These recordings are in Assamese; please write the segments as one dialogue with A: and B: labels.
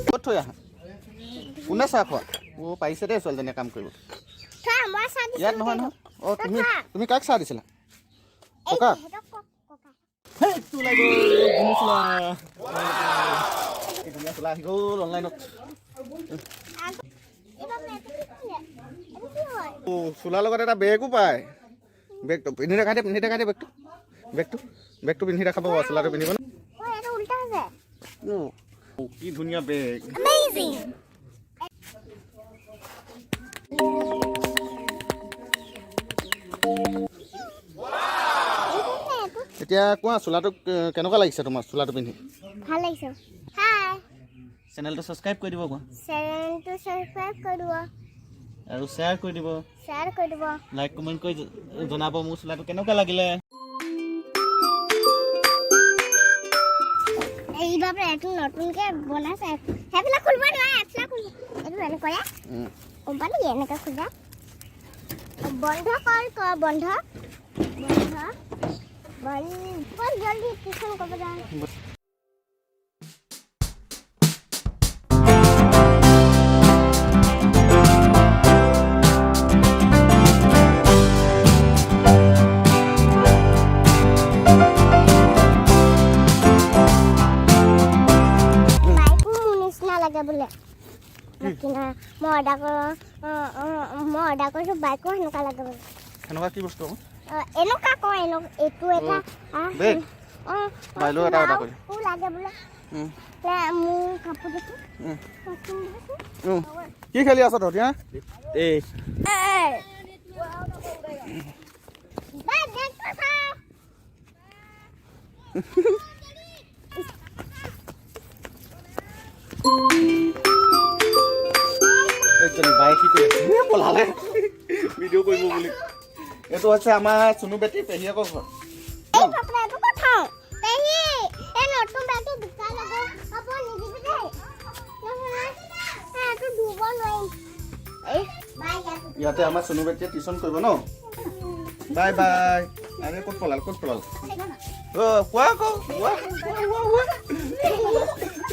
A: ক'ত থৈ আহা কোনে চাহ খোৱা পাৰিছে দেই ছোৱালীজনীয়ে কাম কৰিব ইয়াত নহয় নহয় তুমি কাক চাহ দিছিলা ককা আহি গ'ল অনলাইনত চোলাৰ লগত এটা বেগো পায় বেগটো পিন্ধি দেখাই দে বেগটো পিন্ধি দেখাব চোলাটো পিন্ধিব ন কি ধুনীয়া বেগ এতিয়া কোৱা চোলাটো কেনেকুৱা লাগিছে তোমাৰ চোলাটো পিন্ধি
B: ভাল লাগিছে হাই
A: চেনেলটো ছাবস্ক্ৰাইব কৰি দিব কোৱা
B: চেনেলটো ছাবস্ক্ৰাইব কৰি দিব
A: আৰু শ্বেয়াৰ কৰি দিব লাইক কমেণ্ট কৰি জনাব মোৰ চোলাটো কেনেকুৱা লাগিলে
B: এইবাৰ এইটো নতুনকৈ বনাইছে সেইবিলাক খুলিব নোৱাৰে এফলা খুলিব এইটো এনেকৈ কোম্পানী এনেকৈ খোজা বন্ধ বন্ধ জলদি টিউশ্যন কৰিব যাওঁ বোলে মই অৰ্ডাৰ কৰিছোঁ বাইকো সেনেকুৱা লাগে বোলে
A: সেনেকুৱা কি বস্তু
B: এনেকুৱা কয় এইটো এটা
A: বাইলো এটা অৰ্ডাৰ কৰি
B: লাগে বোলে মোৰ কাপোৰ দেখি
A: কি খেলি আছ তহঁতি হা এই বাই কি কৰি আছে পলালে ভিডিঅ' কৰিব বুলি এইটো হৈছে আমাৰ চুনু বেটি পেহীয়েকৰ ঘৰ ইয়াতে আমাৰ চুনু বেটিয়ে টিউশ্যন কৰিব ন বাই বাই আৰে ক'ত পলাল কোৱা আকৌ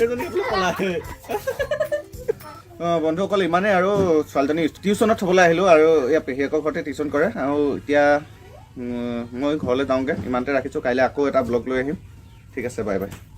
A: এজনী পলালে বন্ধুসকল ইমানেই আৰু ছোৱালীজনী টিউশ্যনত থ'বলৈ আহিলোঁ আৰু ইয়াৰ পেহীয়েকৰ ঘৰতে টিউশ্যন কৰে আৰু এতিয়া মই ঘৰলৈ যাওঁগৈ ইমানতে ৰাখিছোঁ কাইলৈ আকৌ এটা ব্লগ লৈ আহিম ঠিক আছে বাই বাই